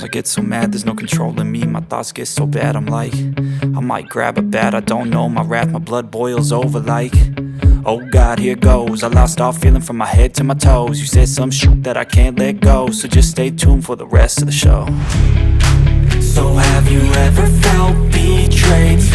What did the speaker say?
Sometimes I get so mad, there's no controlling me. My thoughts get so bad, I'm like, I might grab a bat, I don't know. My wrath, my blood boils over like, oh God, here goes. I lost all feeling from my head to my toes. You said some shit that I can't let go, so just stay tuned for the rest of the show. So have you ever felt betrayed?